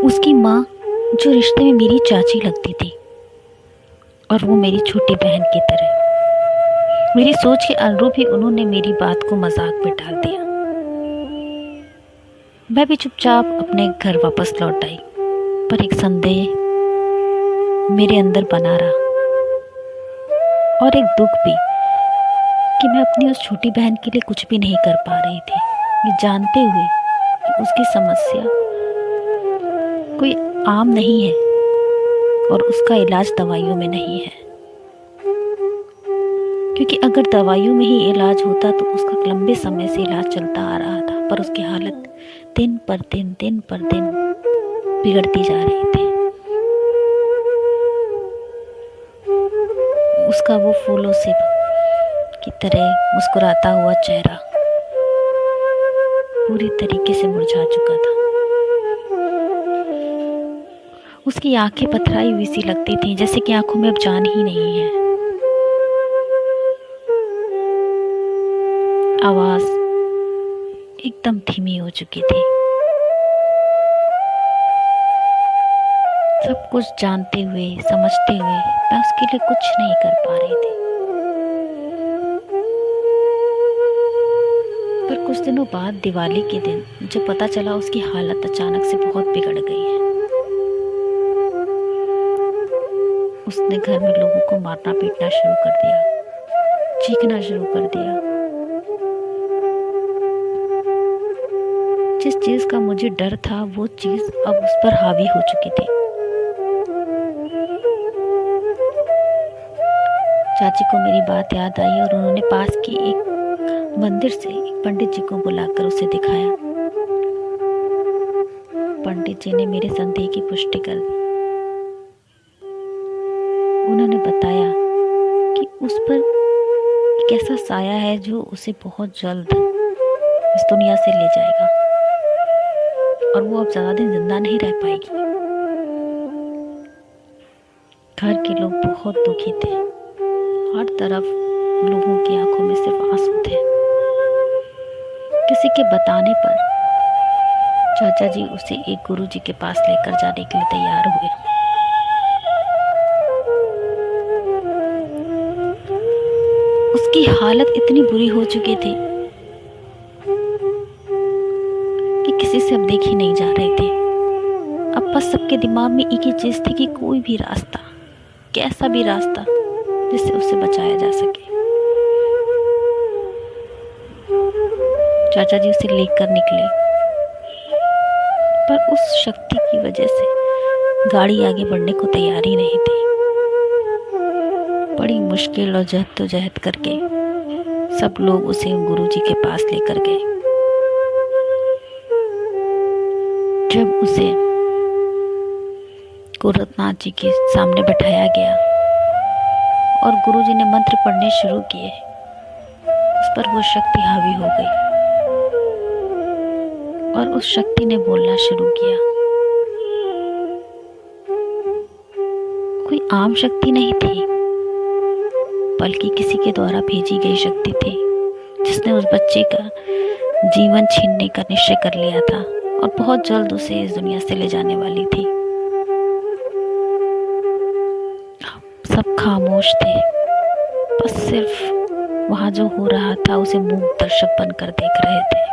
उसकी माँ जो रिश्ते में मेरी चाची लगती थी और वो मेरी छोटी बहन की तरह। मेरी सोच के अनुरूप ही उन्होंने मेरी बात को मजाक में डाल दिया। मैं भी चुपचाप अपने घर वापस लौट आई, पर एक संदेह मेरे अंदर बना रहा और एक दुख भी कि मैं अपनी उस छोटी बहन के लिए कुछ भी नहीं कर पा रही थी, ये जानते हुए कि उसकी समस्या कोई आम नहीं है और उसका इलाज दवाइयों में नहीं है। क्योंकि अगर दवाइयों में ही इलाज होता तो उसका लंबे समय से इलाज चलता आ रहा था, पर उसकी हालत दिन पर दिन बिगड़ती जा रही थी। उसका वो फूलों से की तरह मुस्कुराता हुआ चेहरा पूरी तरीके से मुरझा चुका था। उसकी आंखें पथराई हुई सी लगती थी, जैसे कि आंखों में अब जान ही नहीं है। आवाज एकदम धीमी हो चुकी थी। सब कुछ जानते हुए समझते हुए मैं उसके लिए कुछ नहीं कर पा रही थी। पर कुछ दिनों बाद दिवाली के दिन मुझे पता चला उसकी हालत अचानक से बहुत बिगड़ गई है। उसने घर में लोगों को मारना पीटना शुरू कर दिया, चीखना शुरू कर दिया। जिस चीज का मुझे डर था वो चीज अब उस पर हावी हो चुकी थी। चाची को मेरी बात याद आई और उन्होंने पास के एक मंदिर से एक पंडित जी को बुलाकर उसे दिखाया। पंडित जी ने मेरे संदेह की पुष्टि कर दी। उन्होंने बताया कि उस पर एक ऐसा साया है जो उसे बहुत जल्द इस दुनिया से ले जाएगा और वो अब ज्यादा दिन जिंदा नहीं रह पाएगी। घर के लोग बहुत दुखी थे। हर तरफ लोगों की आंखों में सिर्फ आंसू थे। किसी के बताने पर चाचा जी उसे एक गुरुजी के पास लेकर जाने के लिए तैयार हुए। उसकी हालत इतनी बुरी हो चुकी थी कि किसी से अब देखी नहीं जा रही थी। अब बस सबके दिमाग में एक ही चीज थी कि कोई भी रास्ता, कैसा भी रास्ता जिससे उसे बचाया जा सके। चाचा जी उसे लेकर निकले, पर उस शक्ति की वजह से गाड़ी आगे बढ़ने को तैयार ही नहीं थी। बड़ी मुश्किल और जहद करके सब लोग उसे गुरुजी के पास लेकर गए। जब उसे गोरखनाथ जी के सामने बैठाया गया और गुरुजी ने मंत्र पढ़ने शुरू किए, उस पर वो शक्ति हावी हो गई और उस शक्ति ने बोलना शुरू किया। कोई आम शक्ति नहीं थी, बल्कि किसी के द्वारा भेजी गई शक्ति थी, जिसने उस बच्चे का जीवन छीनने का निश्चय कर लिया था और बहुत जल्द उसे इस दुनिया से ले जाने वाली थी। सब खामोश थे, बस सिर्फ वहां जो हो रहा था उसे मूक दर्शक बनकर देख रहे थे।